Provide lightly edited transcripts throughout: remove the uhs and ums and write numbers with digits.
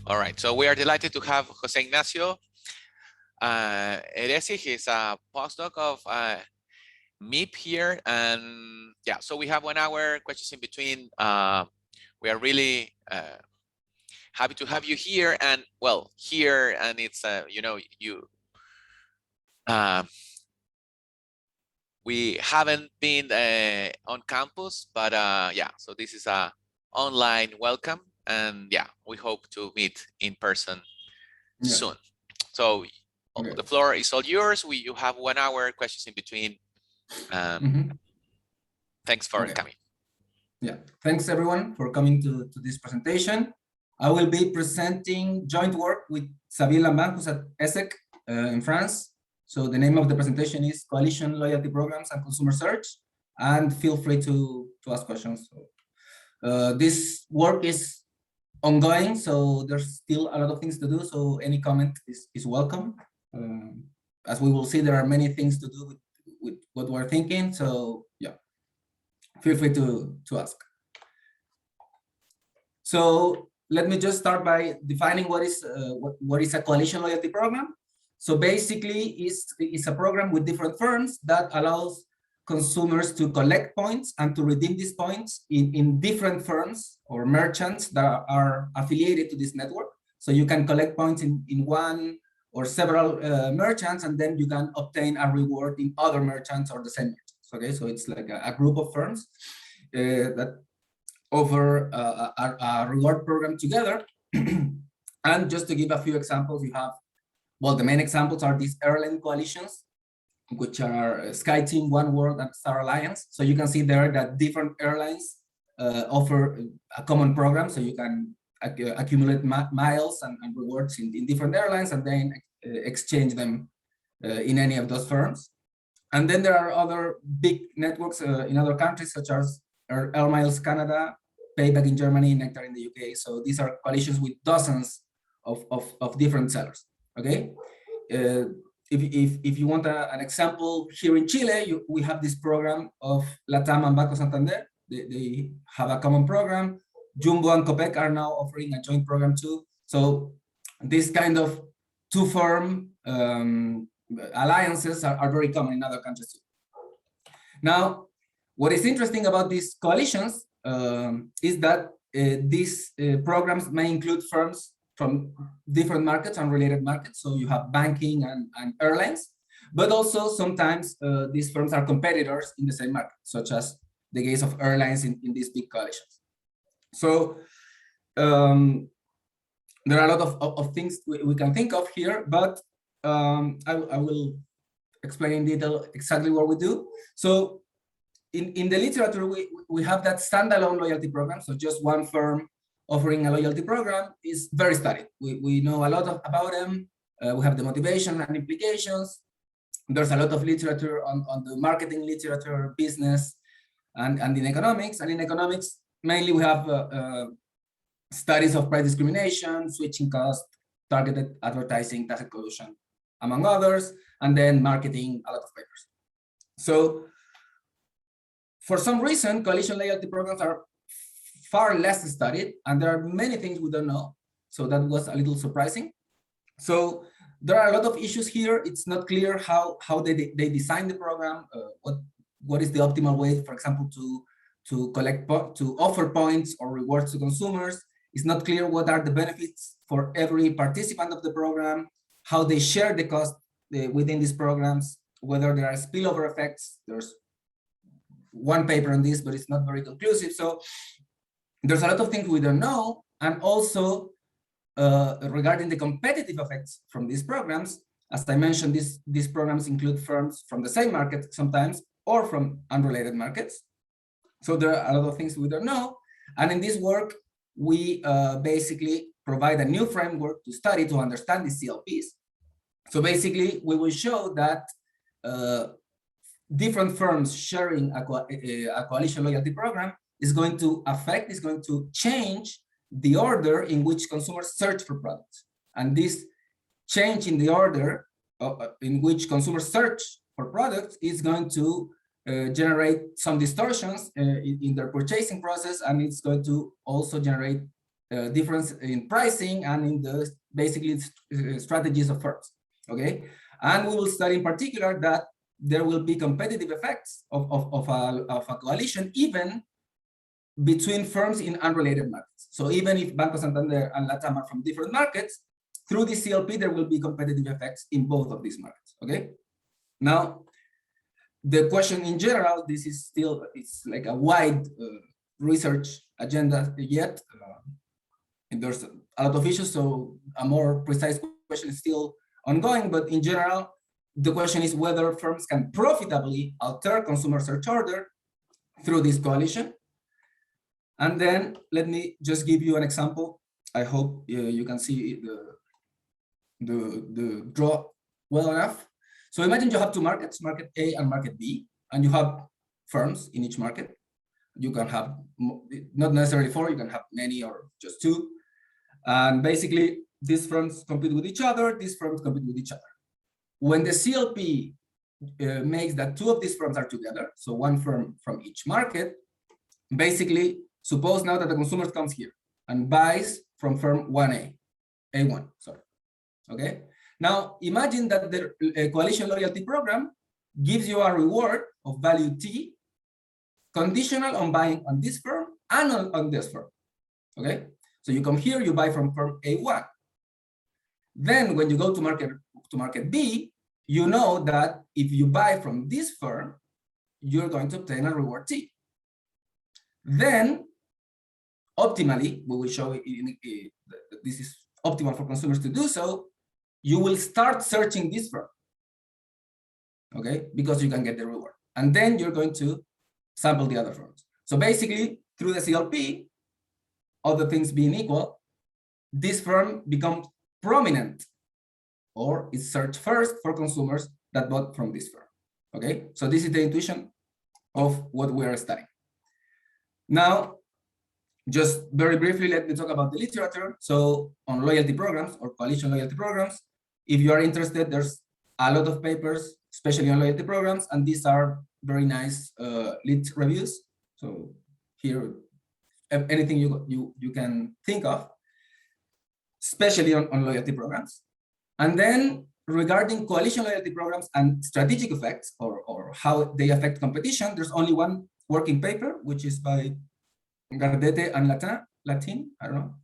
All right, so we are delighted to have José Ignacio Heresi. He's a postdoc of MIPP here, and yeah, so we have 1 hour, questions in between. We are really happy to have you here, and well, here, and it's you know, we haven't been on campus, but yeah, so this is a online welcome, and yeah, we hope to meet in person soon. So the floor is all yours. You have 1 hour, questions in between. Thanks for coming. Yeah, thanks everyone for coming to this presentation. I will be presenting joint work with Xavier Lambin, who's at ESSEC in France. So the name of the presentation is Coalition Loyalty Programs and Consumer Search, and feel free to ask questions. So, this work is ongoing, so there's still a lot of things to do, so any comment is welcome. As we will see, there are many things to do with what we're thinking, so yeah, feel free to ask. So let me just start by defining what is a coalition loyalty program. So basically, it's a program with different firms that allows consumers to collect points and to redeem these points in different firms or merchants that are affiliated to this network. So you can collect points in one or several merchants, and then you can obtain a reward in other merchants or the same merchants. Okay, so it's like a group of firms that offer a reward program together. And just to give a few examples, you have, well, the main examples are these airline coalitions, which are SkyTeam, One World, and Star Alliance. So you can see there that different airlines offer a common program, so you can accumulate miles and rewards in different airlines, and then exchange them in any of those firms. And then there are other big networks in other countries, such as Air Miles Canada, Payback in Germany, Nectar in the UK. So these are coalitions with dozens of different sellers. Okay, if you want an example, here in Chile, we have this program of Latam and Banco Santander. They have a common program. Jumbo and Copec are now offering a joint program too. So this kind of two-firm alliances are very common in other countries too. Now, what is interesting about these coalitions is that these programs may include firms from different markets and related markets. So you have banking and airlines, but also sometimes these firms are competitors in the same market, such as the case of airlines in these big coalitions. So there are a lot of things we can think of here, but I will explain in detail exactly what we do. So in the literature, we have that standalone loyalty program. So just one firm offering a loyalty program is very studied. We know a lot about them. We have the motivation and implications. There's a lot of literature on the marketing literature, business, and in economics. And in economics, mainly we have studies of price discrimination, switching cost, targeted advertising, tacit collusion, among others, and then marketing, a lot of papers. So for some reason, coalition loyalty programs are far less studied, and there are many things we don't know. So that was a little surprising. So there are a lot of issues here. It's not clear how they design the program, what is the optimal way, for example, to offer points or rewards to consumers. It's not clear what are the benefits for every participant of the program, how they share the cost within these programs, whether there are spillover effects. There's one paper on this, but it's not very conclusive. So there's a lot of things we don't know. And also regarding the competitive effects from these programs, as I mentioned, these programs include firms from the same market sometimes, or from unrelated markets. So there are a lot of things we don't know. And in this work, we basically provide a new framework to study to understand these CLPs. So basically, we will show that different firms sharing a coalition loyalty program is going to change the order in which consumers search for products. And this change in the order in which consumers search for products is going to generate some distortions in their purchasing process, and it's going to also generate difference in pricing and in the basically strategies of firms. Okay, and we will study in particular that there will be competitive effects of a coalition even between firms in unrelated markets. So even if Banco Santander and Latam are from different markets, through the CLP there will be competitive effects in both of these markets. Okay, now the question in general, this is still, it's like a wide research agenda yet. And there's a lot of issues, so a more precise question is still ongoing, but in general, the question is whether firms can profitably alter consumer search order through this coalition. And then let me just give you an example. I hope you can see the draw well enough. So imagine you have two markets, market A and market B, and you have firms in each market. You can have not necessarily four, you can have many or just two. And basically, these firms compete with each other, these firms compete with each other. When the CLP makes that two of these firms are together, so one firm from each market, basically, suppose now that the consumer comes here and buys from firm 1A, A1, sorry, okay? Now, imagine that the coalition loyalty program gives you a reward of value T, conditional on buying on this firm and on this firm, okay? So you come here, you buy from firm A1. Then when you go to market B, you know that if you buy from this firm, you're going to obtain a reward T. Then, optimally, we will show this is optimal for consumers to do so, you will start searching this firm, okay? Because you can get the reward. And then you're going to sample the other firms. So basically, through the CLP, other things being equal, this firm becomes prominent or is searched first for consumers that bought from this firm. Okay, so this is the intuition of what we are studying. Now, just very briefly, let me talk about the literature. So on loyalty programs or coalition loyalty programs, if you are interested, there's a lot of papers, especially on loyalty programs, and these are very nice lit reviews. So here, anything you can think of, especially on loyalty programs. And then regarding coalition loyalty programs and strategic effects or how they affect competition, there's only one working paper, which is by Gardete and Latin, I don't know.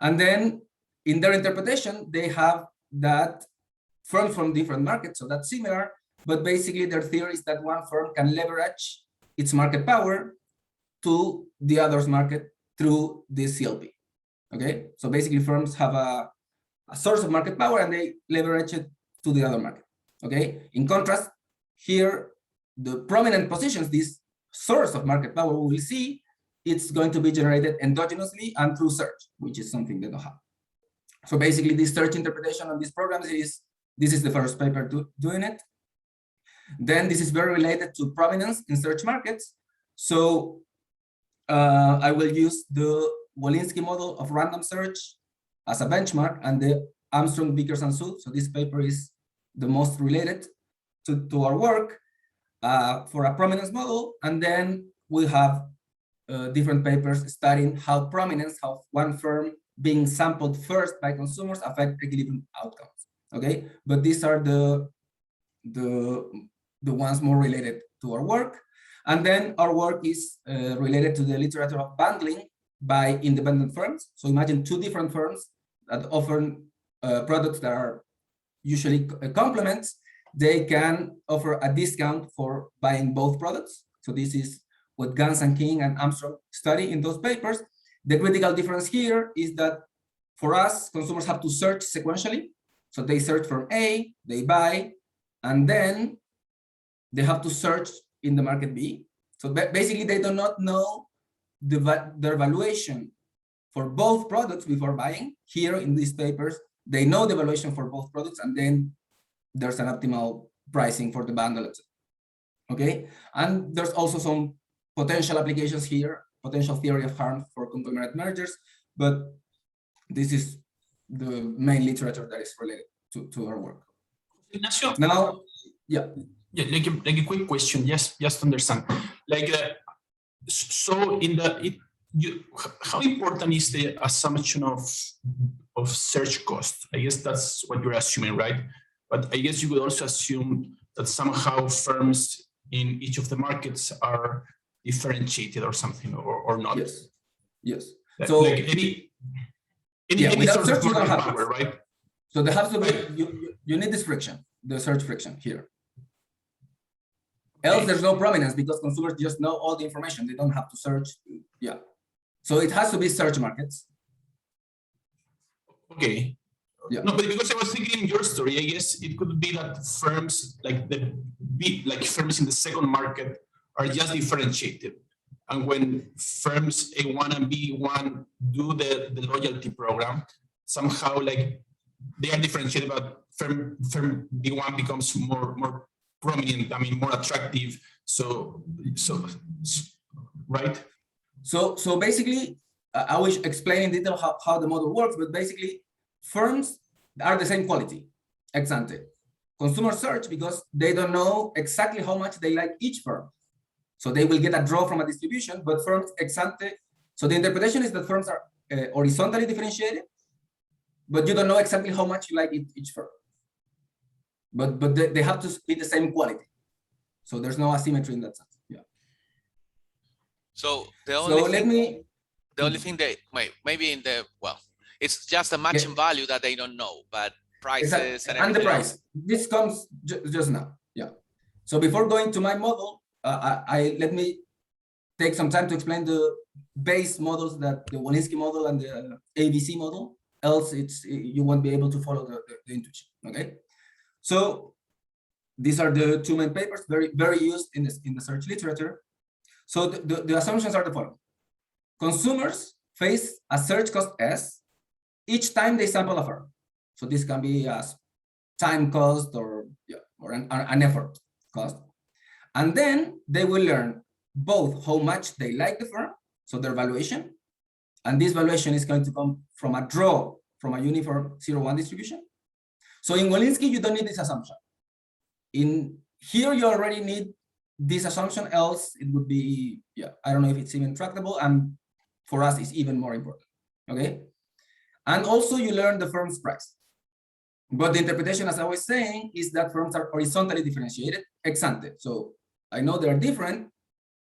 And then in their interpretation, they have that firms from different markets, so that's similar, but basically their theory is that one firm can leverage its market power to the other's market through this CLP. Okay, so basically firms have a source of market power and they leverage it to the other market. Okay, in contrast, here the prominent positions, this source of market power we will see, it's going to be generated endogenously and through search, which is something they don't have. So basically, this search interpretation on these programs is, this is the first paper doing it. Then this is very related to prominence in search markets. So I will use the Walensky model of random search as a benchmark and the Armstrong, Vickers, and Su. So this paper is the most related to our work for a prominence model. And then we have different papers studying how prominence, how one firm being sampled first by consumers affect equilibrium outcomes. Okay, but these are the ones more related to our work. And then our work is related to the literature of bundling by independent firms. So imagine two different firms that offer products that are usually complements. They can offer a discount for buying both products. So this is what Gans and King and Armstrong study in those papers. The critical difference here is that for us, consumers have to search sequentially. So they search from A, they buy, and then they have to search in the market B. So basically, they do not know their valuation for both products before buying. Here in these papers, they know the valuation for both products, and then there's an optimal pricing for the bundle. Okay, and there's also some potential applications here, potential theory of harm for conglomerate mergers, but this is the main literature that is related to our work. Ignacio? Now, yeah. Yeah, like a quick question, just to understand. Like, so in how important is the assumption of search cost? I guess that's what you're assuming, right? But I guess you would also assume that somehow firms in each of the markets are differentiated or something, or not. Yes. Yes. Like, So like any without sort search, of you don't have power, right? So there has to be you need this friction, the search friction here. Else there's no prominence because consumers just know all the information. They don't have to search. Yeah. So it has to be search markets. Okay. Yeah. No, but because I was thinking in your story, I guess it could be that firms like firms in the second market are just differentiated. And when firms A1 and B1 do the loyalty program, somehow like they are differentiated, but firm B1 becomes more prominent, I mean, more attractive. So right? So basically, I will explain in detail how the model works, but basically firms are the same quality, ex ante. Consumer search because they don't know exactly how much they like each firm. So they will get a draw from a distribution, but firms ex ante. So the interpretation is that firms are horizontally differentiated, but you don't know exactly how much you like each firm. But they have to be the same quality. So there's no asymmetry in that sense. Yeah. So the only thing they maybe it's just a matching value that they don't know, but prices and the price. This comes just now. Yeah. So before going to my model, let me take some time to explain the base models, that the Walensky model and the ABC model. Else, you won't be able to follow the intuition. Okay. So these are the two main papers, very used in the search literature. So the assumptions are the following: consumers face a search cost S each time they sample a firm. So this can be as time cost or an effort cost. And then they will learn both how much they like the firm, so their valuation, and this valuation is going to come from a draw from a uniform 0-1 distribution. So in Walensky, you don't need this assumption. In here, you already need this assumption, else it would be, I don't know if it's even tractable, and for us, it's even more important, okay? And also you learn the firm's price. But the interpretation, as I was saying, is that firms are horizontally differentiated ex ante. So I know they're different,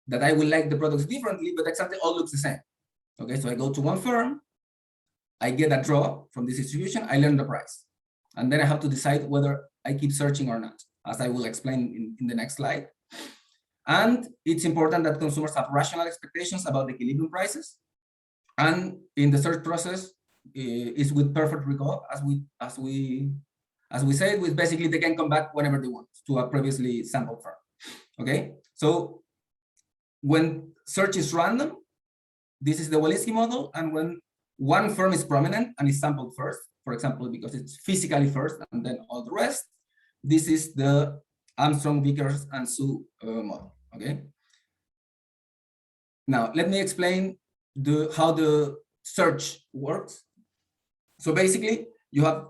that I will like the products differently, but ex ante all looks the same. Okay, so I go to one firm, I get a draw from this distribution, I learn the price. And then I have to decide whether I keep searching or not, as I will explain in the next slide. And it's important that consumers have rational expectations about the equilibrium prices. And in the search process, is with perfect recall, as we said, with basically they can come back whenever they want to a previously sampled firm. Okay, so when search is random, this is the Walensky model, and when one firm is prominent and is sampled first, for example, because it's physically first and then all the rest, this is the Armstrong, Vickers, and Su model. Okay. Now let me explain how the search works. So basically, you have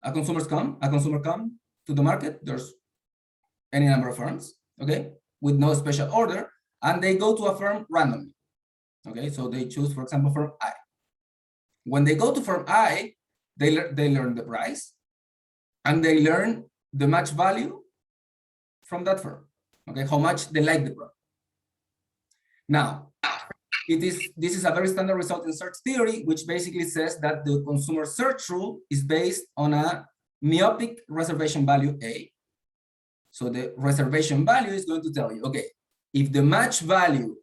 a consumer come to the market. There's any number of firms, okay, with no special order, and they go to a firm randomly. Okay, so they choose, for example, firm I. When they go to firm I, they learn the price, and they learn the match value from that firm. Okay, how much they like the product. Now, this is a very standard result in search theory, which basically says that the consumer search rule is based on a myopic reservation value A. So the reservation value is going to tell you, okay, if the match value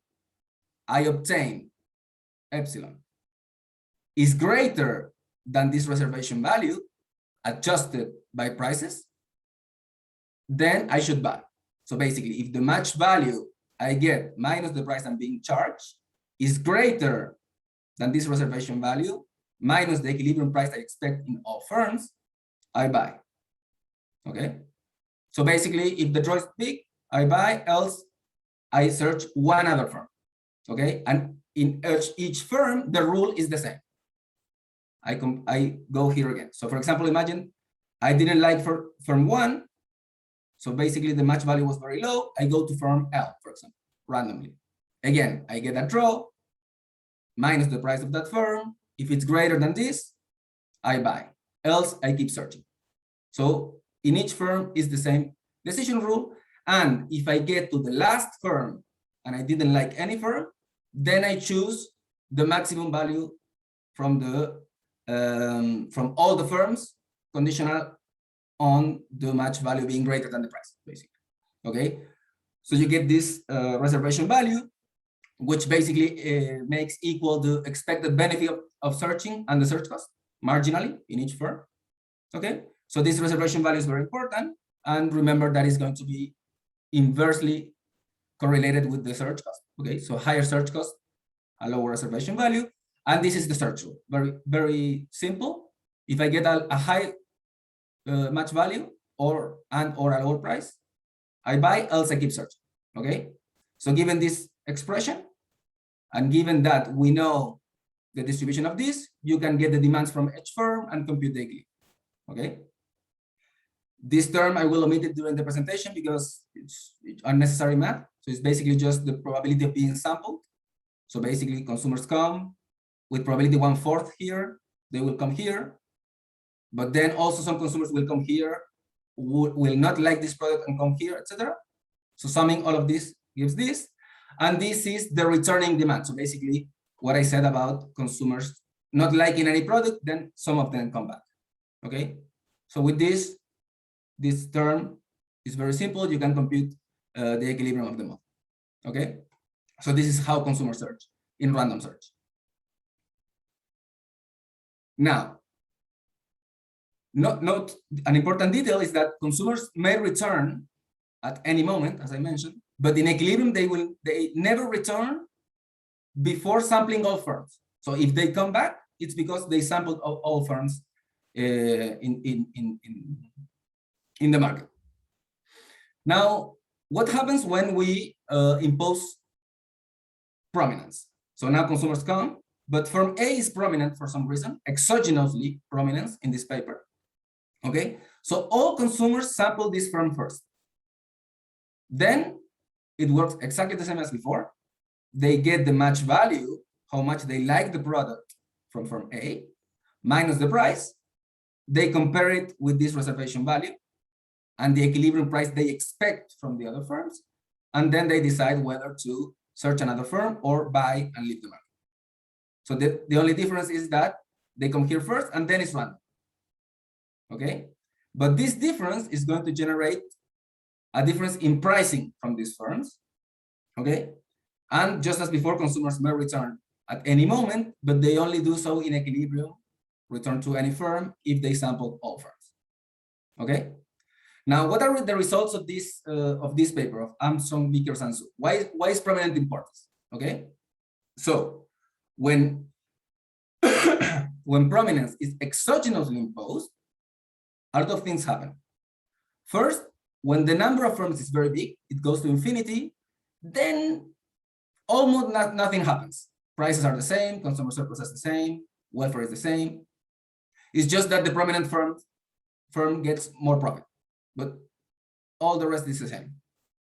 I obtain, epsilon, is greater than this reservation value, adjusted by prices, then I should buy. So basically, if the match value I get minus the price I'm being charged is greater than this reservation value minus the equilibrium price I expect in all firms, I buy. Okay. So basically, if the draw is big, I buy, else I search one other firm. Okay. And in each firm, the rule is the same. I go here again. So for example, imagine I didn't like firm 1. So basically the match value was very low. I go to firm L, for example, randomly. Again, I get a draw. minus the price of that firm. If it's greater than this, I buy, else I keep searching. So in each firm is the same decision rule. And if I get to the last firm and I didn't like any firm, then I choose the maximum value from the from all the firms, conditional on the match value being greater than the price, basically. Okay, so you get this reservation value, which basically makes equal the expected benefit of searching and the search cost marginally in each firm. Okay, so this reservation value is very important, and remember that is going to be inversely correlated with the search cost. Okay, so higher search cost, a lower reservation value, and this is the search rule. Very, very simple. If I get a high match value or a lower price, I buy, else I keep searching. Okay, so given this expression, and given that we know the distribution of this, you can get the demands from each firm and compute the equilibrium. Okay, this term I will omit it during the presentation because it's unnecessary math. So it's basically just the probability of being sampled. So basically consumers come with probability 1/4 here, they will come here, but then also some consumers will come here, will not like this product and come here, etc. So summing all of this gives this, and this is the returning demand. So basically what I said about consumers not liking any product, then some of them come back. Okay, so with this term is very simple. You can compute the equilibrium of the model. Okay, so this is how consumers search in random search. Now, note an important detail is that consumers may return at any moment, as I mentioned, but in equilibrium they never return before sampling all firms. So if they come back, it's because they sampled all firms in the market. Now, what happens when we impose prominence? So now consumers come, but firm A is prominent for some reason, exogenously prominence in this paper. Okay, so all consumers sample this firm first. Then it works exactly the same as before. They get the match value, how much they like the product from firm A, minus the price. They compare it with this reservation value and the equilibrium price they expect from the other firms. And then they decide whether to search another firm or buy and leave the market. So the only difference is that they come here first and then it's random. Okay, but this difference is going to generate a difference in pricing from these firms. Okay, and just as before, consumers may return at any moment, but they only do so in equilibrium, return to any firm if they sample all firms. Okay, now what are the results of this paper of Armstrong, Vickers, and Su? Why is prominent importance? Okay, so when when prominence is exogenously imposed, a lot of things happen. First, when the number of firms is very big, it goes to infinity, then almost nothing happens. Prices are the same, consumer surplus is the same, welfare is the same. It's just that the prominent firm gets more profit, but all the rest is the same.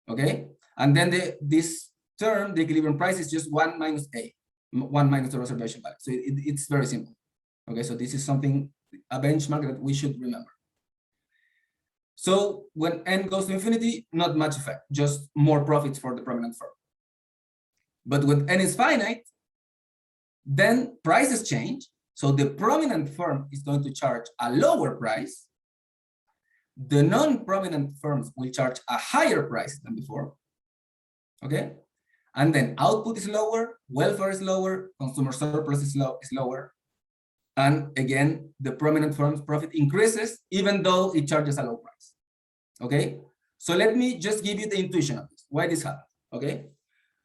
Okay, and then this term, the equilibrium price, is just 1 minus A, 1 minus the reservation value. So it's very simple. Okay, so this is something, a benchmark that we should remember. So when n goes to infinity, not much effect, just more profits for the prominent firm. But when n is finite, then prices change. So the prominent firm is going to charge a lower price. The non-prominent firms will charge a higher price than before. Okay, and then output is lower, welfare is lower, consumer surplus is lower. And again, the prominent firm's profit increases even though it charges a low price. Okay, so let me just give you the intuition of this, why this happens. Okay,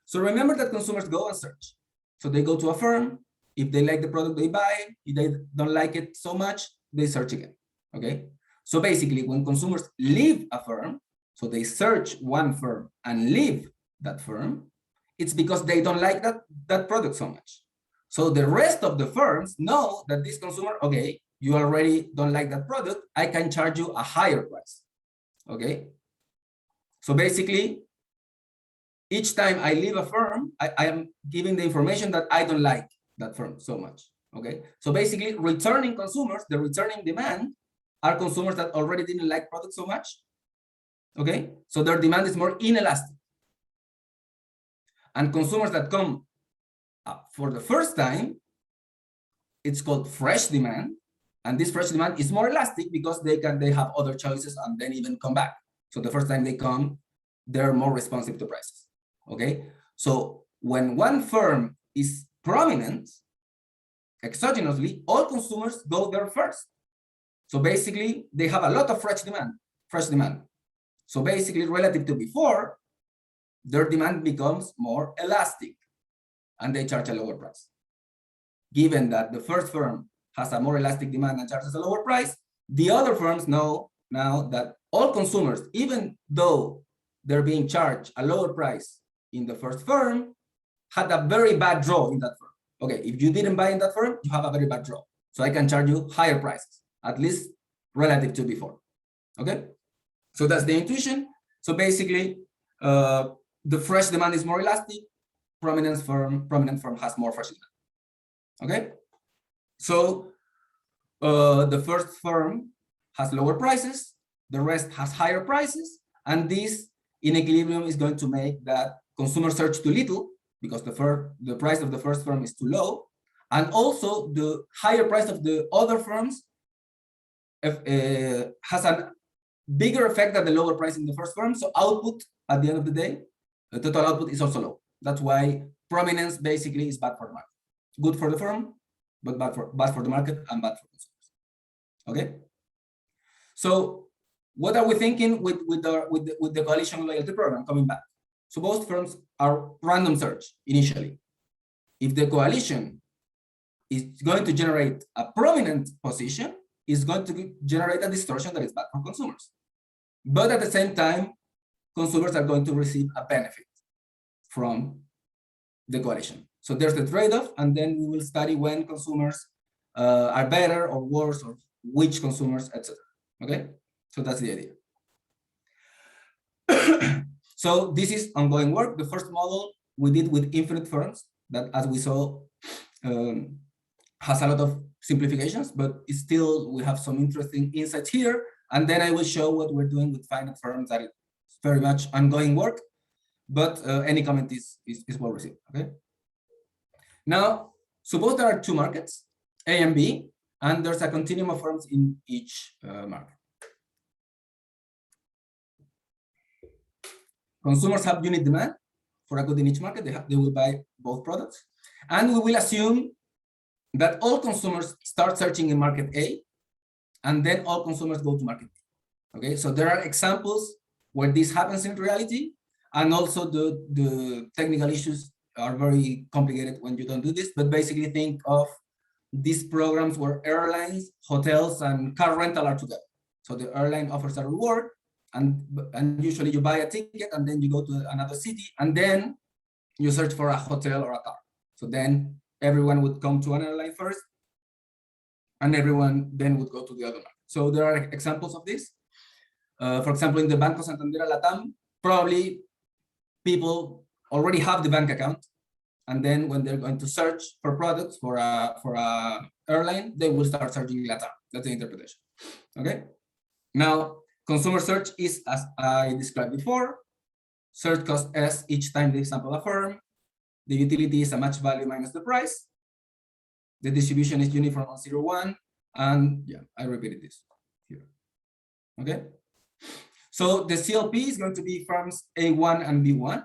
so remember that consumers go and search. So they go to a firm. If they like the product, they buy. If they don't like it so much, they search again. Okay, so basically when consumers leave a firm, so they search one firm and leave that firm, it's because they don't like that product so much. So the rest of the firms know that this consumer, okay, you already don't like that product, I can charge you a higher price. Okay, so basically each time I leave a firm, I am giving the information that I don't like that firm so much. Okay, so basically returning consumers, the returning demand are consumers that already didn't like products so much. Okay, so their demand is more inelastic. And consumers that come for the first time, it's called fresh demand. And this fresh demand is more elastic because they have other choices and then even come back. So the first time they come, they're more responsive to prices. Okay, so when one firm is prominent, exogenously, all consumers go there first. So basically, they have a lot of fresh demand. So basically, relative to before, their demand becomes more elastic and they charge a lower price. Given that the first firm has a more elastic demand and charges a lower price, the other firms know now that all consumers, even though they're being charged a lower price in the first firm, had a very bad draw in that firm. Okay, if you didn't buy in that firm, you have a very bad draw. So I can charge you higher prices, at least relative to before. Okay, so that's the intuition. So basically, the fresh demand is more elastic. Prominent firm has more fresh demand. Okay, so the first firm has lower prices, the rest has higher prices, and this in equilibrium is going to make that consumers search too little because the price of the first firm is too low, and also the higher price of the other firms has a bigger effect than the lower price in the first firm. So output at the end of the day, the total output is also low. That's why prominence basically is bad for the market. Good for the firm, but bad for the market and bad for consumers. Okay. So what are we thinking with the coalition loyalty program coming back? So both firms are random search initially. If the coalition is going to generate a prominent position, it's going to generate a distortion that is bad for consumers. But at the same time, consumers are going to receive a benefit from the coalition. So there's the trade-off, and then we will study when consumers are better or worse, or which consumers, etc. Okay, so that's the idea. So this is ongoing work. The first model we did with infinite firms that, as we saw, has a lot of simplifications, but it's still, we have some interesting insights here. And then I will show what we're doing with finite firms that is very much ongoing work, but any comment is well received, okay? Now, suppose there are two markets, A and B, and there's a continuum of firms in each market. Consumers have unit demand for a good in each market. They will buy both products. And we will assume that all consumers start searching in market A, and then all consumers go to market B. Okay, so there are examples where this happens in reality, and also the technical issues are very complicated when you don't do this, but basically think of these programs where airlines, hotels, and car rental are together. So the airline offers a reward, and usually you buy a ticket, and then you go to another city, and then you search for a hotel or a car. So then everyone would come to an airline first, and everyone then would go to the other one. So there are examples of this. For example, in the Banco Santander Latam, probably people already have the bank account, and then when they're going to search for products for a airline, they will start searching Latam. That's the interpretation. Okay. Now, consumer search is, as I described before, search costs S each time they sample a firm. The utility is a match value minus the price. The distribution is uniform on 0, 1. And yeah, I repeated this here. Okay. So the CLP is going to be firms A1 and B1.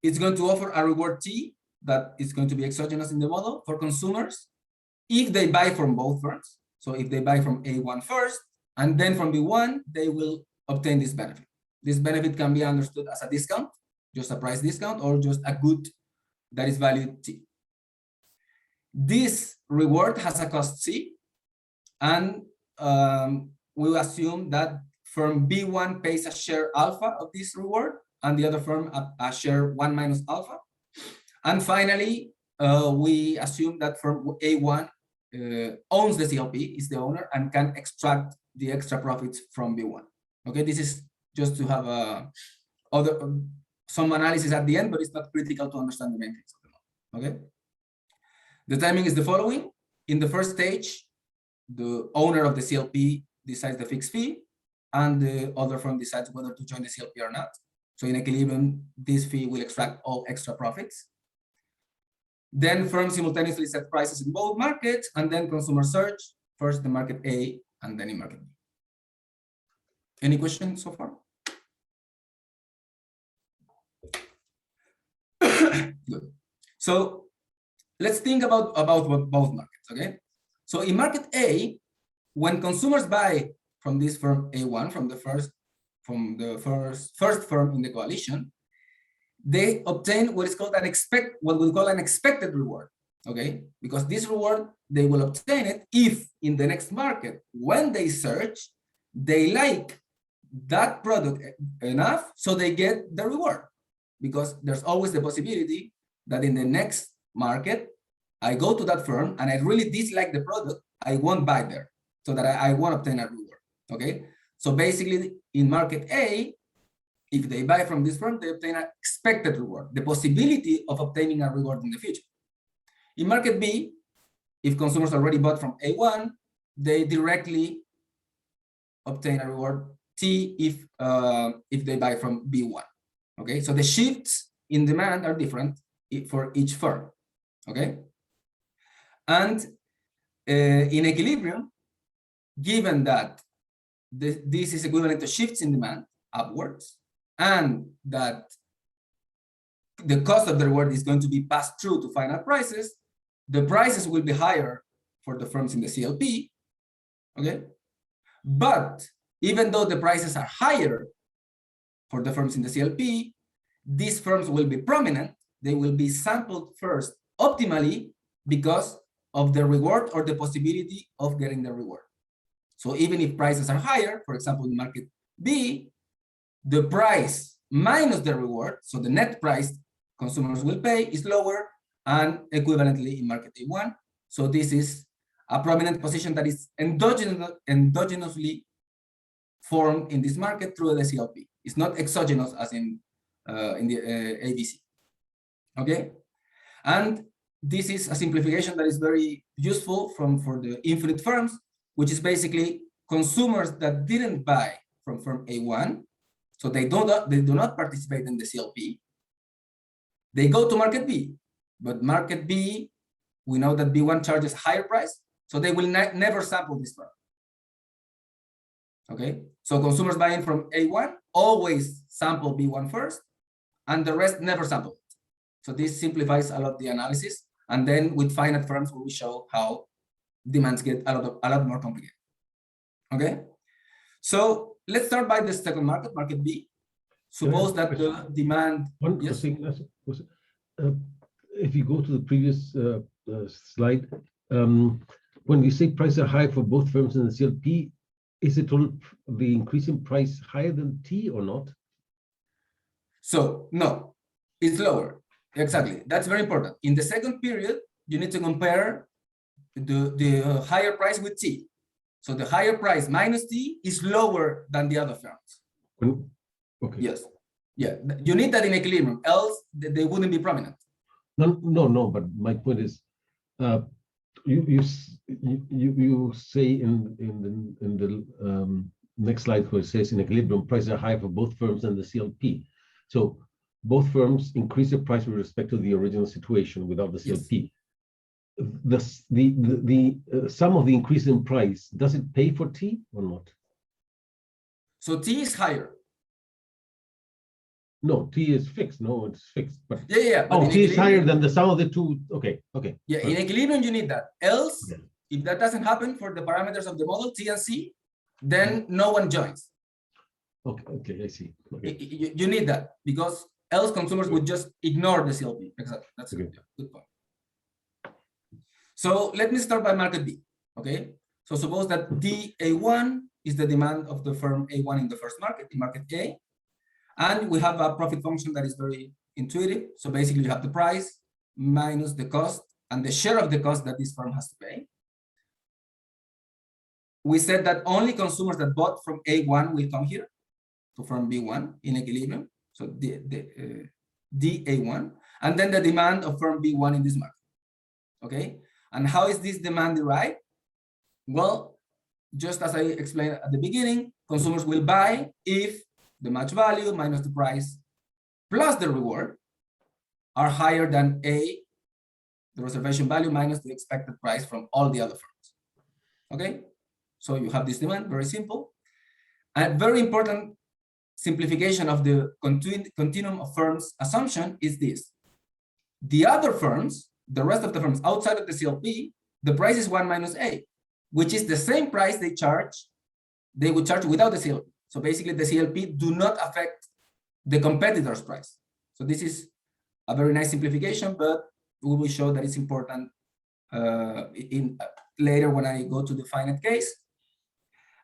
It's going to offer a reward T that is going to be exogenous in the model for consumers if they buy from both firms. So if they buy from A1 first and then from B1, they will obtain this benefit. This benefit can be understood as a discount, just a price discount, or just a good that is valued T. This reward has a cost C, and we will assume that firm B1 pays a share alpha of this reward, and the other firm a share 1 minus alpha. And finally, we assume that firm A1 owns the CLP, is the owner, and can extract the extra profits from B1. Okay, this is just to have some analysis at the end, but it's not critical to understand the main things of the model. okay? The timing is the following. In the first stage, the owner of the CLP decides the fixed fee, and the other firm decides whether to join the CLP or not. So in equilibrium, this fee will extract all extra profits. Then firms simultaneously set prices in both markets, and then consumers search, first the market A and then in market B. Any questions so far? Good. So let's think about both markets, okay? So in market A, when consumers buy from this firm A1, from the first firm in the coalition, they obtain what is called what we call an expected reward, okay? Because this reward, they will obtain it if in the next market, when they search, they like that product enough so they get the reward. Because there's always the possibility that in the next market, I go to that firm and I really dislike the product, I won't buy there, so that I won't obtain a reward, okay? So basically in market A, if they buy from this firm, they obtain an expected reward, the possibility of obtaining a reward in the future. In market B, if consumers already bought from A1, they directly obtain a reward T if they buy from B1, okay? So the shifts in demand are different for each firm, okay? And in equilibrium, given that this is equivalent to shifts in demand upwards, and that the cost of the reward is going to be passed through to final prices, the prices will be higher for the firms in the CLP, okay? But even though the prices are higher for the firms in the CLP, these firms will be prominent. They will be sampled first optimally because of the reward or the possibility of getting the reward. So even if prices are higher, for example, in market B, the price minus the reward, so the net price consumers will pay is lower, and equivalently in market A1. So this is a prominent position that is endogenously formed in this market through the CLP. It's not exogenous as in the ABC, okay? And this is a simplification that is very useful for the infinite firms, which is basically consumers that didn't buy from firm A1, so they do not participate in the CLP. They go to market B, but market B, we know that B1 charges higher price, so they will never sample this firm. Okay, so consumers buying from A1 always sample B1 first, and the rest never sample it. So this simplifies a lot the analysis, and then with finite firms, we will show how demands get a lot more complicated. Okay, so let's start by the second market, market B. Suppose that the demand. Yes. If you go to the previous slide, when we say prices are high for both firms in the CLP, is the increase in price higher than T or not? So no, it's lower. Exactly. That's very important. In the second period, you need to compare the higher price with T. So the higher price minus T is lower than the other firms. Okay. Yes. Yeah. You need that in equilibrium, else they wouldn't be prominent. No. But my point is, you say in the next slide where it says in equilibrium prices are high for both firms and the CLP. So both firms increase the price with respect to the original situation without the CLP. Yes. The sum of the increase in price, does it pay for T or not? So T is higher. No, T is fixed. No, it's fixed. But yeah. But T is higher than the sum of the two. Okay. Yeah, in equilibrium you need that. Else, if that doesn't happen for the parameters of the model T and C, then no one joins. Okay, I see. Okay. You need that because else consumers would just ignore the CLP. Exactly. That's a good point. So let me start by market B. Okay. So suppose that DA1 is the demand of the firm A1 in the first market, in market A. And we have a profit function that is very intuitive. So basically you have the price minus the cost and the share of the cost that this firm has to pay. We said that only consumers that bought from A1 will come here to firm B1 in equilibrium. So DA1. and then the demand of firm B1 in this market. Okay, and how is this demand derived? Well, just as I explained at the beginning, consumers will buy if the match value minus the price plus the reward are higher than A, the reservation value minus the expected price from all the other firms. Okay, so you have this demand, very simple. A very important simplification of the continuum of firms assumption is this. The other firms, the rest of the firms outside of the CLP, the price is 1 minus A, which is the same price they would charge without the CLP. So basically the CLP do not affect the competitor's price. So this is a very nice simplification, but we will show that it's important later when I go to the finite case.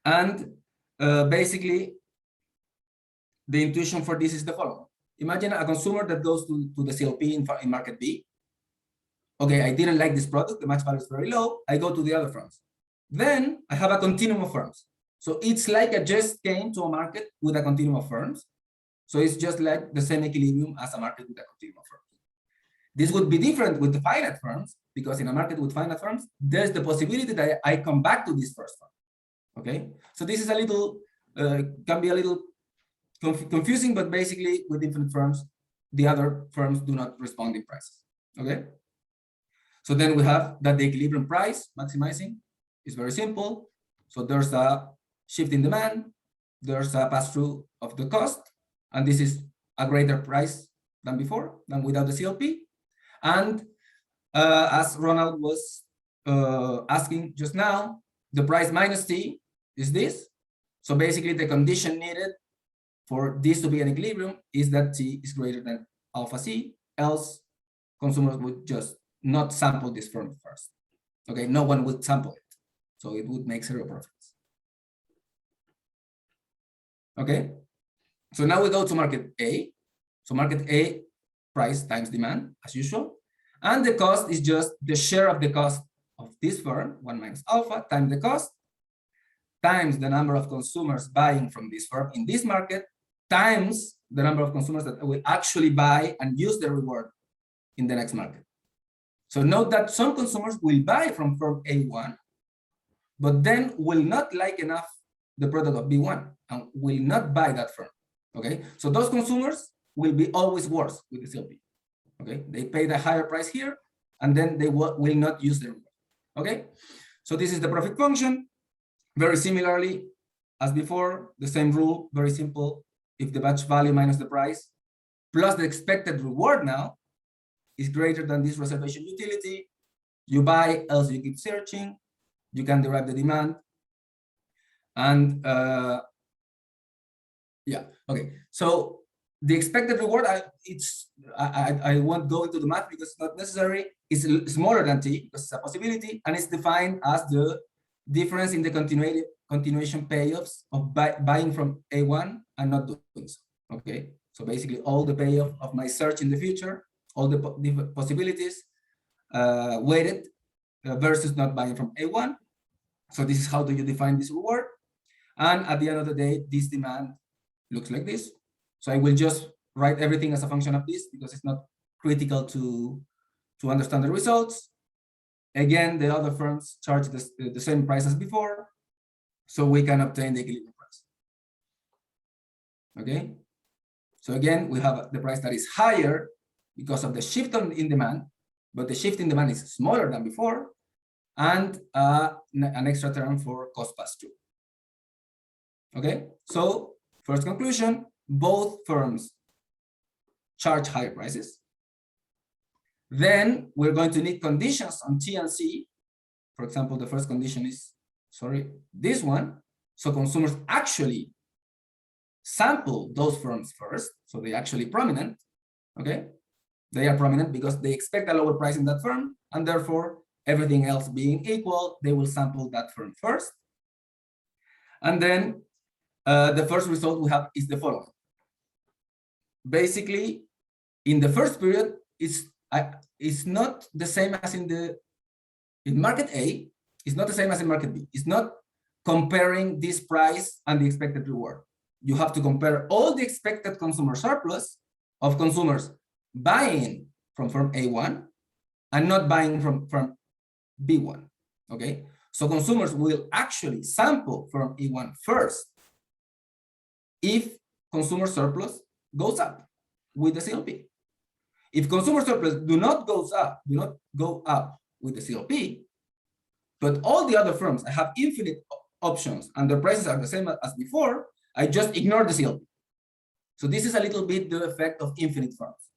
And basically, the intuition for this is the following. Imagine a consumer that goes to the CLP in market B. Okay, I didn't like this product, the match value is very low, I go to the other firms. Then I have a continuum of firms. So it's like I just came to a market with a continuum of firms. So it's just like the same equilibrium as a market with a continuum of firms. This would be different with the finite firms, because in a market with finite firms, there's the possibility that I come back to this first firm. Okay, so this is a little, can be a little confusing, but basically with infinite firms, the other firms do not respond in prices. Okay, so then we have that the equilibrium price maximizing is very simple. So there's a shift in demand, there's a pass-through of the cost, and this is a greater price than before, than without the CLP. And as Ronald was asking just now, the price minus T is this. So basically the condition needed for this to be an equilibrium is that T is greater than alpha C, else consumers would just not sample this firm first. Okay, no one would sample it. So it would make zero profits. Okay, so now we go to market A. So market A, price times demand as usual. And the cost is just the share of the cost of this firm, 1 minus alpha, times the cost, times the number of consumers buying from this firm in this market, times the number of consumers that will actually buy and use the reward in the next market. So note that some consumers will buy from firm A1, but then will not like enough the product of B1 and will not buy that firm. Okay, so those consumers will be always worse with the CLP. Okay, they pay the higher price here, and then they will not use the reward. Okay, so this is the profit function. Very similarly as before, the same rule, very simple. If the batch value minus the price plus the expected reward now is greater than this reservation utility, you buy, else you keep searching, you can derive the demand. And yeah, okay. So the expected reward, I won't go into the math because it's not necessary. It's smaller than T because it's a possibility, and it's defined as the difference in the continuation payoffs of buying from A1 and not doing so. Okay, so basically all the payoff of my search in the future, all the possibilities weighted versus not buying from A1. So this is how do you define this reward. And at the end of the day, this demand looks like this. So I will just write everything as a function of this because it's not critical to understand the results. Again, the other firms charge the same price as before, so we can obtain the equilibrium price. Okay, so again, we have the price that is higher because of the shift in demand, but the shift in demand is smaller than before, and an extra term for cost pass-through. Okay, so first conclusion, both firms charge higher prices. Then we're going to need conditions on T and C. For example, the first condition is, this one. So consumers actually sample those firms first. So they're actually prominent, okay? They are prominent because they expect a lower price in that firm, and therefore, everything else being equal, they will sample that firm first. And then the first result we have is the following. Basically, in the first period, it's not the same as in market A, it's not the same as in market B. It's not comparing this price and the expected reward. You have to compare all the expected consumer surplus of consumers buying from firm A1 and not buying from firm B1, okay? So consumers will actually sample firm E1 first if consumer surplus goes up with the CLP. If consumer surplus do not go up with the CLP, but all the other firms have infinite options and their prices are the same as before, I just ignore the CLP. So this is a little bit the effect of infinite firms.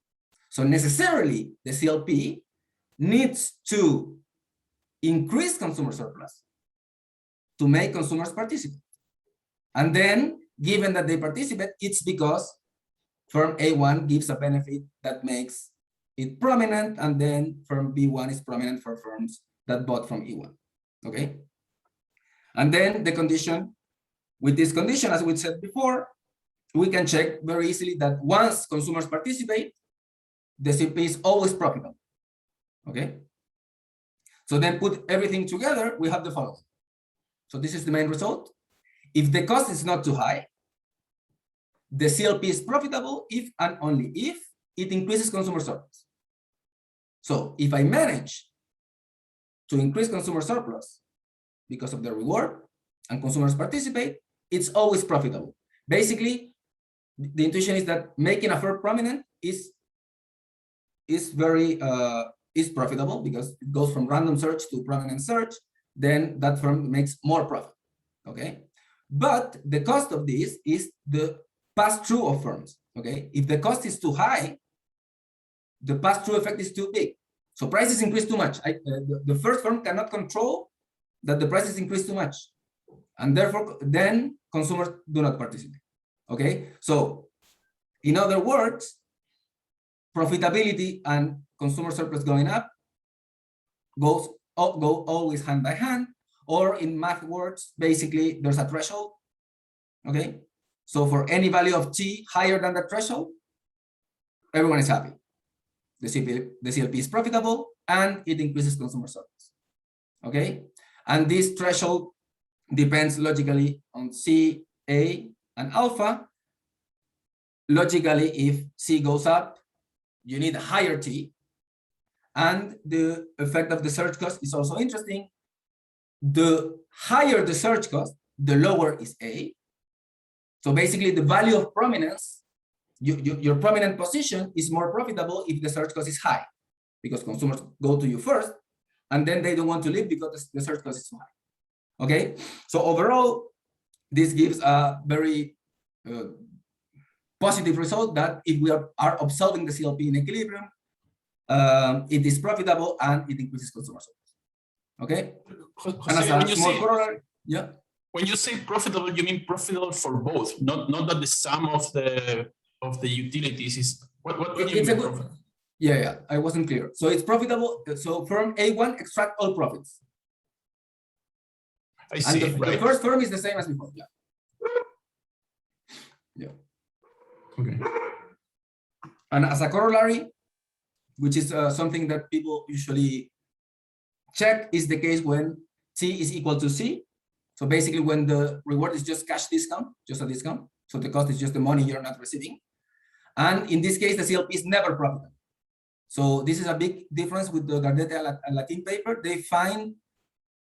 So necessarily the CLP needs to increase consumer surplus to make consumers participate. And then given that they participate, it's because firm A1 gives a benefit that makes it prominent, and then firm B1 is prominent for firms that bought from E1, okay? And then the condition, with this condition, as we said before, we can check very easily that once consumers participate, the CLP is always profitable, okay? So then put everything together, we have the following. So this is the main result. If the cost is not too high, the CLP is profitable if and only if it increases consumer surplus. So if I manage to increase consumer surplus because of the reward and consumers participate, it's always profitable. Basically, the intuition is that making a firm prominent is profitable because it goes from random search to prominent search, then that firm makes more profit, okay? But the cost of this is the pass-through of firms, okay? If the cost is too high, the pass-through effect is too big. So prices increase too much. The first firm cannot control that the prices increase too much. And therefore, then consumers do not participate, okay? So in other words, profitability and consumer surplus going up go always hand by hand, or in math words, basically there's a threshold, okay? So for any value of T higher than that threshold, everyone is happy. The CLP is profitable and it increases consumer surplus, okay? And this threshold depends logically on C, A, and alpha. Logically, if C goes up, you need a higher T. And the effect of the search cost is also interesting. The higher the search cost, the lower is A. So basically the value of prominence, your prominent position is more profitable if the search cost is high, because consumers go to you first and then they don't want to leave because the search cost is too high. Okay, so overall, this gives a very positive result that if we are observing the CLP in equilibrium, it is profitable and it increases consumer surplus. Okay, José, and as a small corollary, yeah. When you say profitable, you mean profitable for both, not that the sum of the utilities is what do you mean profit? Yeah, I wasn't clear. So it's profitable. So firm A1 extract all profits. I see. And the first firm is the same as before. Yeah. Yeah. Okay. And as a corollary, which is something that people usually check, is the case when T is equal to C. So basically when the reward is just cash discount, just a discount. So the cost is just the money you're not receiving. And in this case, the CLP is never profitable. So this is a big difference with the Gardete and Latin paper. They find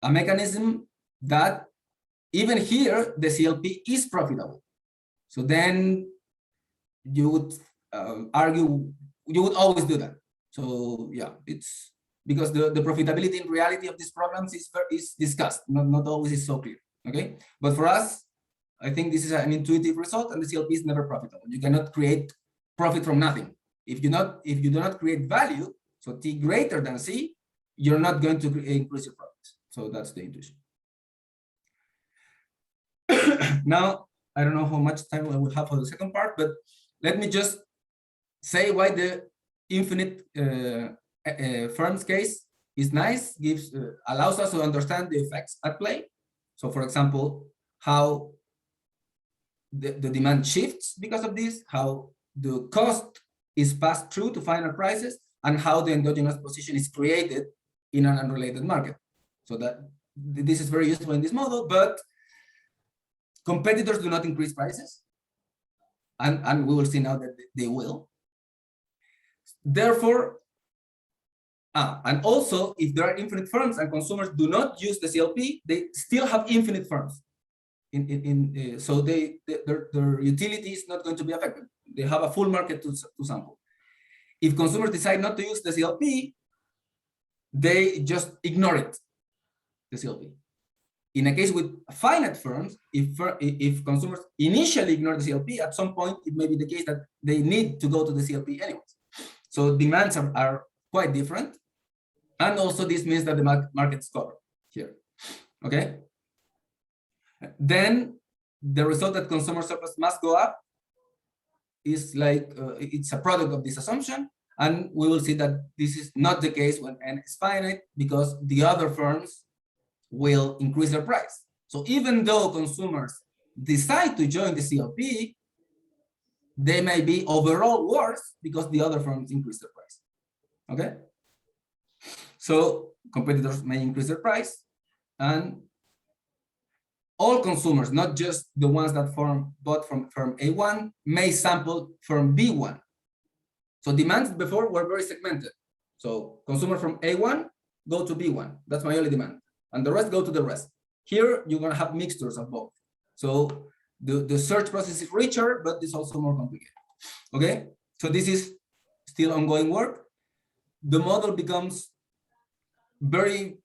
a mechanism that even here, the CLP is profitable. So then you would argue, you would always do that. So yeah, it's because the profitability in reality of these programs is discussed, not always is so clear, okay? But for us, I think this is an intuitive result, and the CLP is never profitable. You cannot create profit from nothing. If you do not create value, so T greater than C, you're not going to increase your profits. So that's the intuition. Now, I don't know how much time we will have for the second part, but let me just say why the infinite firms case is nice, allows us to understand the effects at play. So for example, how the demand shifts because of this, how the cost is passed through to final prices, and how the endogenous position is created in an unrelated market. So that this is very useful in this model, but competitors do not increase prices. And we will see now that they will. Therefore, And also, if there are infinite firms and consumers do not use the CLP, they still have infinite firms. So their utility is not going to be affected. They have a full market to sample. If consumers decide not to use the CLP, they just ignore it, the CLP. In a case with finite firms, if consumers initially ignore the CLP, at some point it may be the case that they need to go to the CLP anyways. So demands are quite different. And also this means that the market's covered here, okay? Then the result that consumer surplus must go up is like, it's a product of this assumption. And we will see that this is not the case when n is finite, because the other firms will increase their price. So even though consumers decide to join the CLP, they may be overall worse because the other firms increase their price, okay? So competitors may increase their price, and all consumers, not just the ones that bought from firm A1, may sample firm B1. So demands before were very segmented. So consumer from A1 go to B1. That's my only demand. And the rest go to the rest. Here, you're going to have mixtures of both. So the search process is richer, but it's also more complicated. Okay? So this is still ongoing work. The model becomes very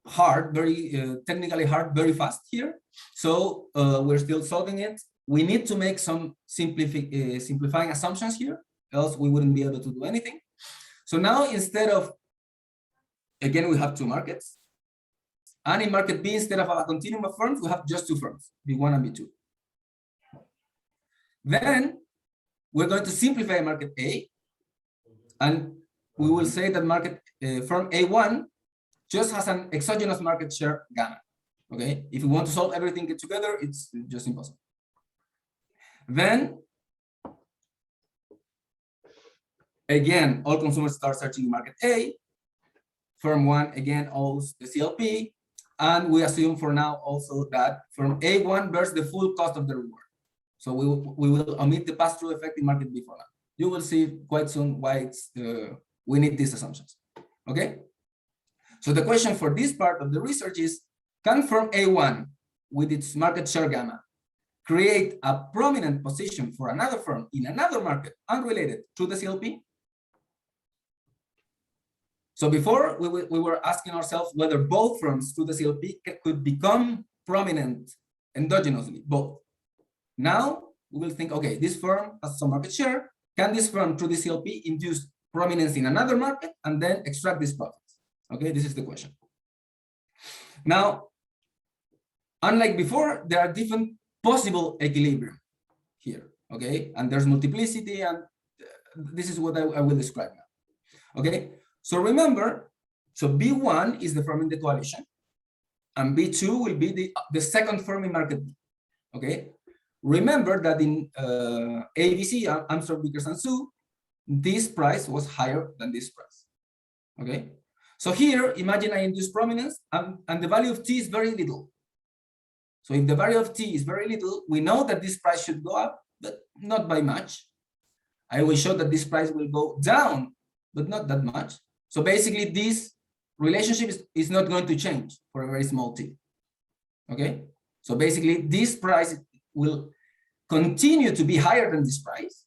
hard, very technically hard, very fast here. So we're still solving it. We need to make some simplifying assumptions here, else we wouldn't be able to do anything. So now instead of, again, we have two markets. And in market B, instead of a continuum of firms, we have just two firms, B1 and B2. Then we're going to simplify market A, and we will say that market firm A1 just has an exogenous market share gamma. Okay, if we want to solve everything together, it's just impossible. Then again, all consumers start searching market A. Firm 1 again owes the CLP, and we assume for now also that firm A1 bears the full cost of the reward. So we will omit the pass-through effect in market B for now. You will see quite soon why it's we need these assumptions. Okay. So the question for this part of the research is, can firm A1 with its market share gamma create a prominent position for another firm in another market unrelated to the CLP? So before we were asking ourselves whether both firms through the CLP could become prominent endogenously, both. Now we will think, okay, this firm has some market share. Can this firm through the CLP induce prominence in another market and then extract these profits? Okay, this is the question. Now, unlike before, there are different possible equilibrium here. Okay, and there's multiplicity, and this is what I will describe now. Okay. So remember, so B1 is the firm in the coalition, and B2 will be the second firm in market B. Okay. Remember that in ABC, Armstrong, Vickers, and Sue, this price was higher than this price. Okay. So here, imagine I induce prominence, and the value of T is very little. So if the value of T is very little, we know that this price should go up, but not by much. I will show that this price will go down, but not that much. So basically, this relationship is not going to change for a very small t. Okay? So basically, this price will continue to be higher than this price.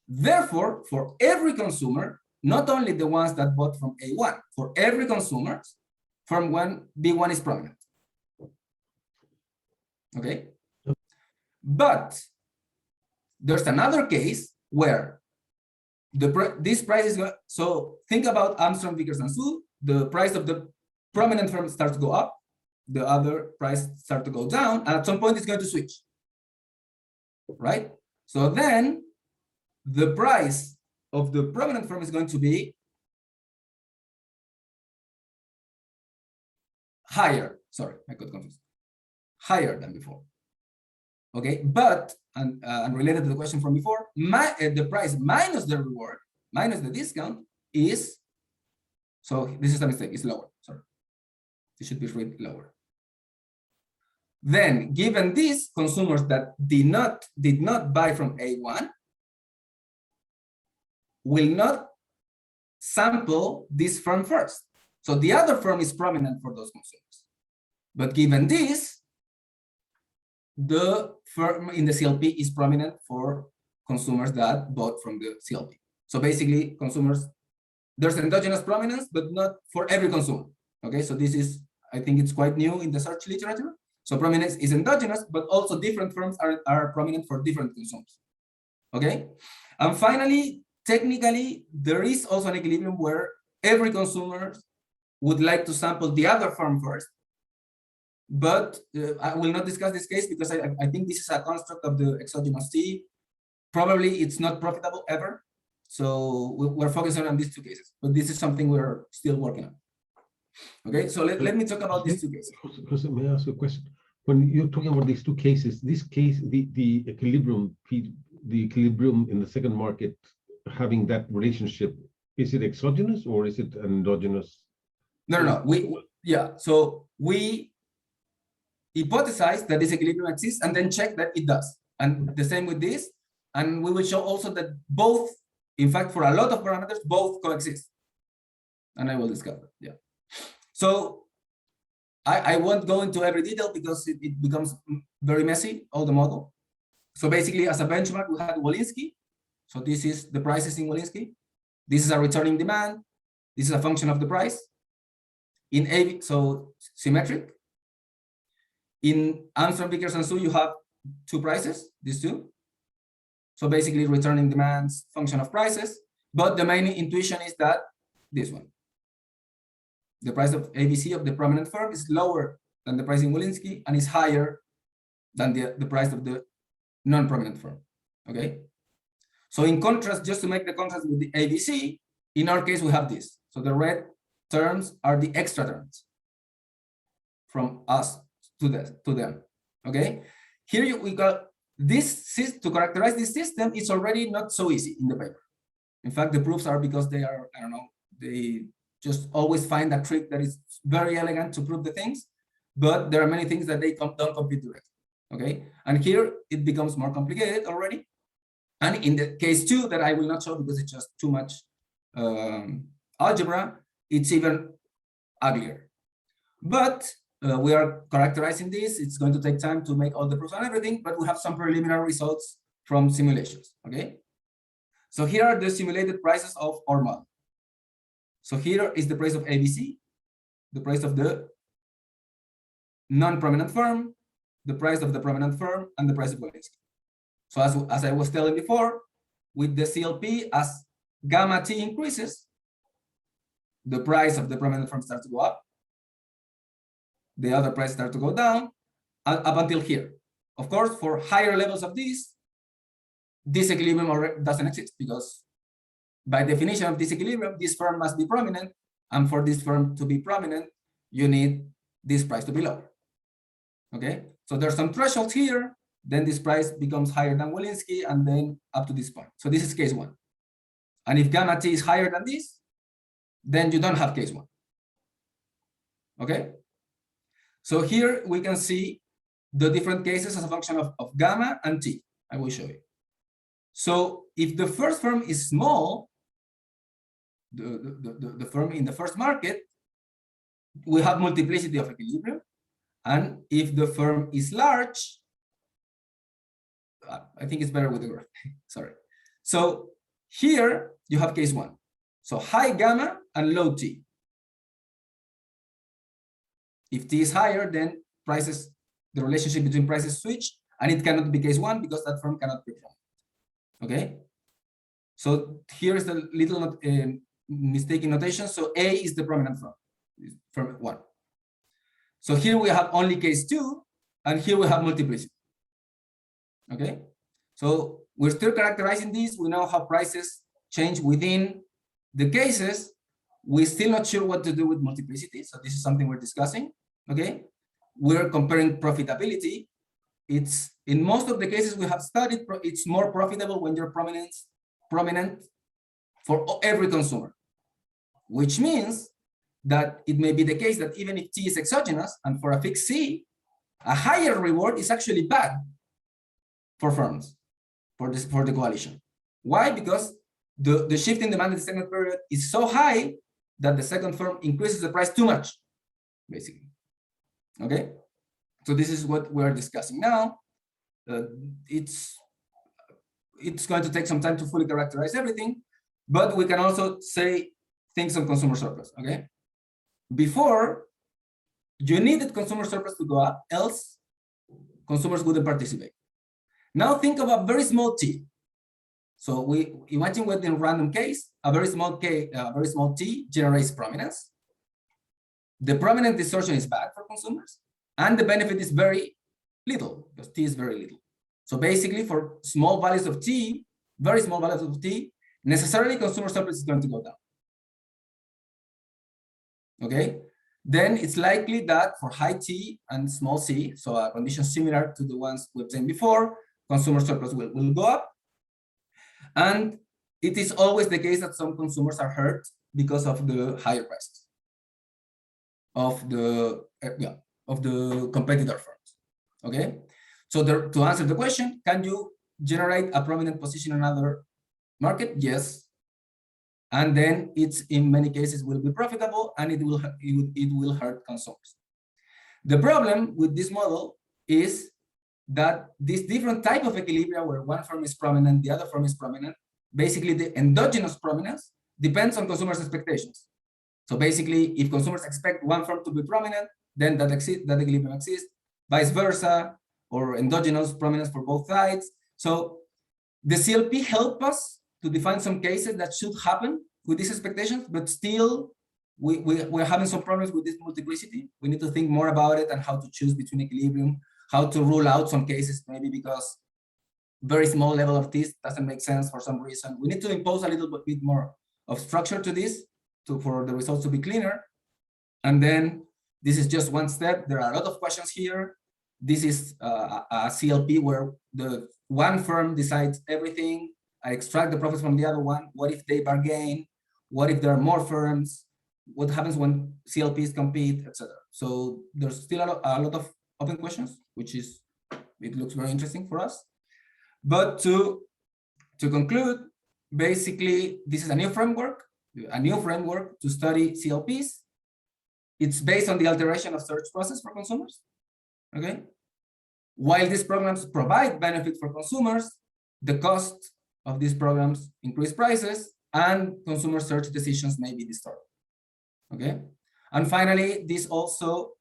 Therefore, for every consumer, not only the ones that bought from A1, for every consumer, from B1 is prominent. Okay? But there's another case where this price is going, so think about Armstrong, Vickers, and Sue. The price of the prominent firm starts to go up, the other price starts to go down, and at some point it's going to switch, right? So then the price of the prominent firm is going to be higher. Sorry, I got confused. Higher than before. Okay, but and related to the question from before, the price minus the reward, minus the discount is, so this is a mistake, it's lower, sorry. It should be read lower. Then, given this, consumers that did not buy from A1 will not sample this firm first. So the other firm is prominent for those consumers. But given this, the firm in the CLP is prominent for consumers that bought from the CLP. So basically, consumers, there's endogenous prominence, but not for every consumer. Okay, so this is, I think it's quite new in the search literature. So prominence is endogenous, but also different firms are prominent for different consumers. Okay, and finally, technically, there is also an equilibrium where every consumer would like to sample the other firm first. But I will not discuss this case because I think this is a construct of the exogenous T. Probably it's not profitable ever. So we're focusing on these two cases, but this is something we're still working on. Okay, so let me talk about these two cases. José, may I ask a question? When you're talking about these two cases, this case, the equilibrium in the second market, having that relationship, is it exogenous or is it endogenous? No. So we hypothesize that this equilibrium exists and then check that it does. And the same with this. And we will show also that both, in fact, for a lot of parameters, both coexist. And I will discuss that. Yeah. So I won't go into every detail because it becomes very messy, all the model. So basically, as a benchmark, we had Walensky. So this is the prices in Walensky. This is a returning demand. This is a function of the price. In A, so symmetric. In Armstrong, Vickers, and Su, you have two prices, these two. So basically, returning demands, function of prices. But the main intuition is that this one. The price of ABC of the prominent firm is lower than the price in Walensky and is higher than the price of the non-prominent firm. Okay. So in contrast, just to make the contrast with the ABC, in our case, we have this. So the red terms are the extra terms from us to them. Okay. Here we got this, to characterize this system, it's already not so easy in the paper. In fact, the proofs are because they are, I don't know, they just always find a trick that is very elegant to prove the things, but there are many things that they don't compute directly. Okay, and here it becomes more complicated already. And in the case 2 that I will not show because it's just too much algebra, it's even uglier. But we are characterizing this. It's going to take time to make all the proofs and everything, but we have some preliminary results from simulations. Okay, so here are the simulated prices of our model. So here is the price of ABC, the price of the non-prominent firm, the price of the prominent firm, and the price of Walensky. So as I was telling before, with the CLP, as gamma T increases, the price of the prominent firm starts to go up. The other price starts to go down up until here. Of course, for higher levels of this equilibrium already doesn't exist because by definition of this equilibrium, this firm must be prominent. And for this firm to be prominent, you need this price to be lower. Okay, so there's some thresholds here. Then this price becomes higher than Walensky and then up to this point. So this is case 1. And if gamma T is higher than this, then you don't have case 1. Okay, so here we can see the different cases as a function of gamma and T. I will show you. So if the first firm is small, the firm in the first market, we have multiplicity of equilibrium. And if the firm is large, I think it's better with the graph. Sorry. So here you have case 1. So high gamma and low T. If T is higher, then prices, the relationship between prices switch, and it cannot be case 1 because that firm cannot be prominent. Okay. So here is the little mistaken notation. So A is the prominent firm 1. So here we have only case 2, and here we have multiplicity. Okay, so we're still characterizing this. We know how prices change within the cases. We're still not sure what to do with multiplicity. So this is something we're discussing. Okay, we're comparing profitability. It's in most of the cases we have studied, it's more profitable when you're prominent for every consumer, which means that it may be the case that even if T is exogenous and for a fixed C, a higher reward is actually bad for firms, for the coalition. Why? Because the shift in demand in the second period is so high that the second firm increases the price too much, basically. Okay, so this is what we're discussing now. It's going to take some time to fully characterize everything, but we can also say things on consumer surplus. Okay, before you needed consumer surplus to go up, else consumers wouldn't participate. Now think of a very small t. So we imagine with in random case, a very small t generates prominence. The prominent distortion is bad for consumers, and the benefit is very little because t is very little. So basically, for small values of t, very small values of t, necessarily consumer surplus is going to go down. Okay, then it's likely that for high t and small c, so a condition similar to the ones we've seen before, consumer surplus will go up. And it is always the case that some consumers are hurt because of the higher prices of the competitor firms. Okay, so to answer the question, can you generate a prominent position in another market? Yes, and then it's in many cases will be profitable, and it will hurt consumers. The problem with this model is that this different type of equilibria where one firm is prominent, the other firm is prominent, basically the endogenous prominence depends on consumers' expectations. So basically, if consumers expect one firm to be prominent, then that equilibrium exists, vice versa, or endogenous prominence for both sides. So the CLP help us to define some cases that should happen with these expectations, but still we're having some problems with this multiplicity. We need to think more about it and how to choose between equilibrium, how to rule out some cases, maybe because very small level of this doesn't make sense for some reason. We need to impose a little bit more of structure to this for the results to be cleaner. And then this is just one step. There are a lot of questions here. This is a CLP where the one firm decides everything. I extract the profits from the other one. What if they bargain? What if there are more firms? What happens when CLPs compete, etc.? So there's still a lot of open questions, which is, it looks very interesting for us. But to conclude, basically, this is a new framework to study CLPs. It's based on the alteration of search process for consumers. Okay. While these programs provide benefit for consumers, the cost of these programs increase prices and consumer search decisions may be distorted. Okay. And finally, this also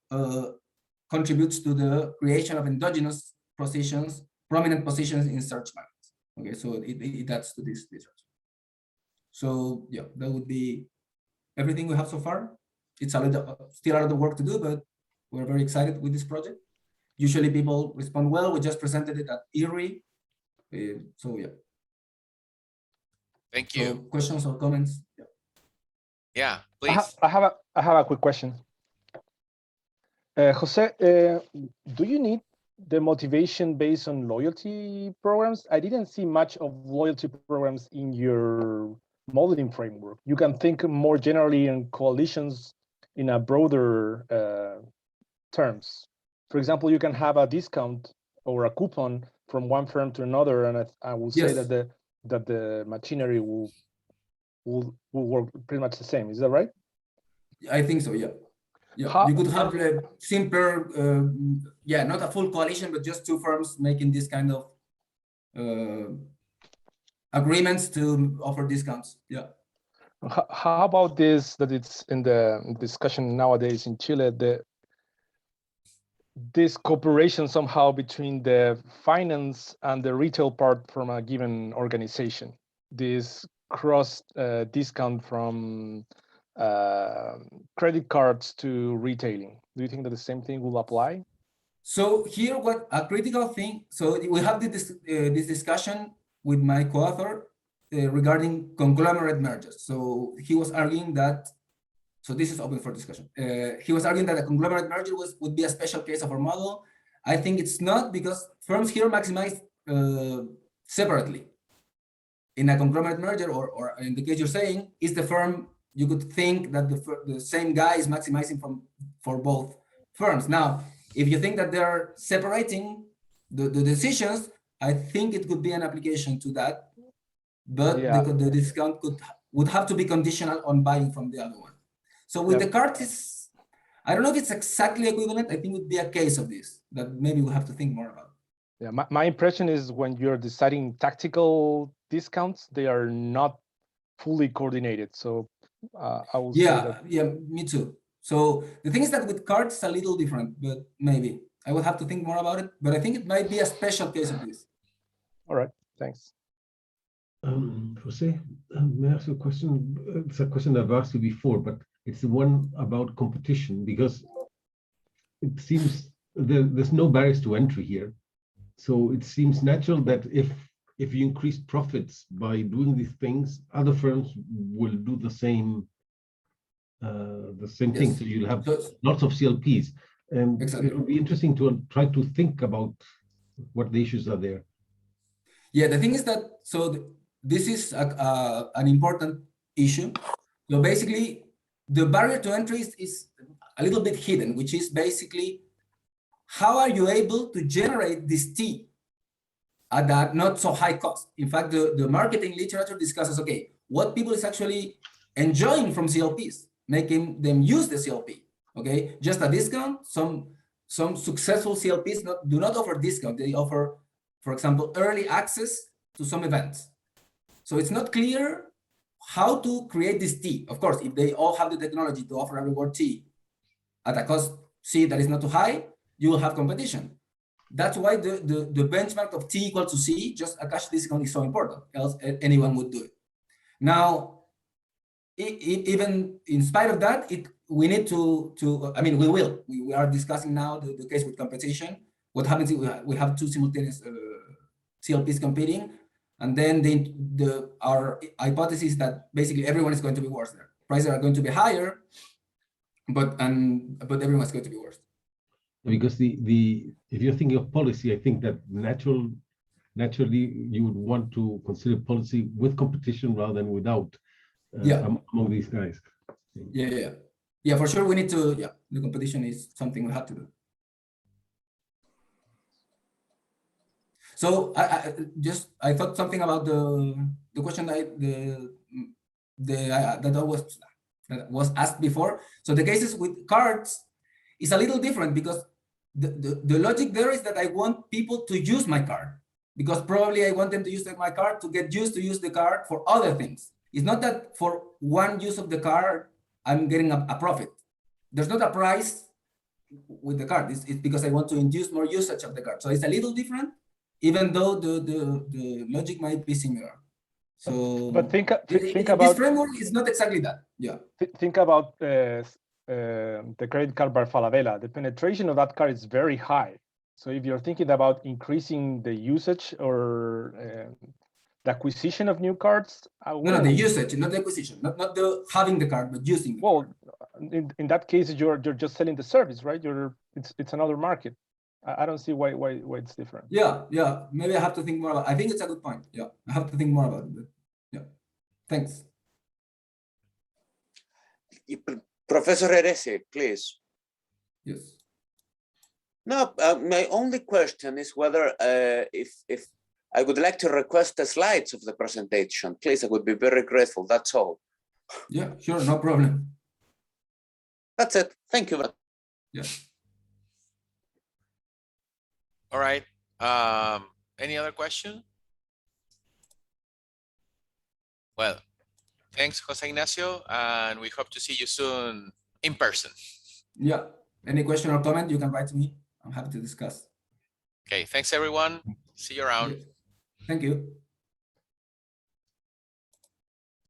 contributes to the creation of endogenous positions, prominent positions in search markets. Okay, so it adds to this research. So yeah, that would be everything we have so far. It's still a lot of work to do, but we're very excited with this project. Usually people respond well. We just presented it at ERI. So yeah. Thank you. So questions or comments? Yeah, yeah, please. I have a quick question. Jose, do you need the motivation based on loyalty programs? I didn't see much of loyalty programs in your modeling framework. You can think more generally in coalitions in a broader terms. For example, you can have a discount or a coupon from one firm to another, and I will say yes, that the machinery will work pretty much the same. Is that right? I think so. Yeah. Yeah, you could have a simpler, not a full coalition, but just two firms making this kind of agreements to offer discounts. Yeah. How about this, that it's in the discussion nowadays in Chile, this cooperation somehow between the finance and the retail part from a given organization, this cross discount from credit cards to retailing. Do you think that the same thing will apply? So here, what a critical thing. So we have this discussion with my co-author regarding conglomerate mergers. So he was arguing that. So this is open for discussion. He was arguing that a conglomerate merger would be a special case of our model. I think it's not, because firms here maximize separately. In a conglomerate merger, or in the case you're saying, is the firm, you could think that the same guy is maximizing for both firms. Now, if you think that they're separating the decisions, I think it could be an application to that. but the discount would have to be conditional on buying from the other one. So with the card, I don't know if it's exactly equivalent. I think it would be a case of this that maybe we have to think more about. Yeah, my impression is when you're deciding tactical discounts, they are not fully coordinated. So I will say that. Yeah, me too. So the thing is that with cards, it's a little different, but maybe I would have to think more about it. But I think it might be a special case of this. All right, thanks. Jose, may I ask you a question? It's a question I've asked you before, but it's the one about competition, because it seems there's no barriers to entry here. So it seems natural that if you increase profits by doing these things, other firms will do the same thing. So you'll have lots of CLPs, and it will be interesting to try to think about what the issues are there. Yeah, the thing is that this is an important issue. So basically, the barrier to entry is a little bit hidden, which is basically how are you able to generate this T at that not so high cost? In fact, the marketing literature discusses, okay, what people is actually enjoying from CLPs, making them use the CLP, okay? Just a discount. Some successful CLPs do not offer discount. They offer, for example, early access to some events. So it's not clear how to create this T. Of course, if they all have the technology to offer a reward T at a cost C that is not too high, you will have competition. That's why the benchmark of T equal to C, just a cash discount, is so important, else anyone would do it. Now, even in spite of that, we need to I mean, we are discussing now the case with competition. What happens if we have two simultaneous CLPs competing, and then our hypothesis is that basically everyone is going to be worse there. Prices are going to be higher, but everyone's going to be worse. Because if you're thinking of policy, I think that naturally you would want to consider policy with competition rather than without among these guys. Yeah, for sure we need to, the competition is something we have to do. So I thought something about the question that was asked before. So the cases with cards is a little different, because the logic there is that I want people to use my card, because probably I want them to use my card to get used to use the card for other things. It's not that for one use of the card, I'm getting a profit. There's not a price with the card. It's because I want to induce more usage of the card. So it's a little different, even though the logic might be similar. So, but think about this framework is not exactly that. Yeah. Think about the credit card by Falabella. The penetration of that card is very high. So if you're thinking about increasing the usage or the acquisition of new cards, no, the usage, not the acquisition, not the having the card, but using. Well, in that case, you're just selling the service, right? It's another market. I don't see why it's different. Yeah. Maybe I have to think more about. I think it's a good point. Yeah, I have to think more about it. But yeah, thanks. Professor Heresi, please. Yes. No, my only question is whether if I would like to request the slides of the presentation, please, I would be very grateful. That's all. Yeah, sure, no problem. That's it. Thank you. Yeah. All right. Any other question? Well, thanks, Jose Ignacio, and we hope to see you soon in person. Yeah. Any question or comment, you can write to me. I'm happy to discuss. Okay. Thanks, everyone. See you around. Thank you.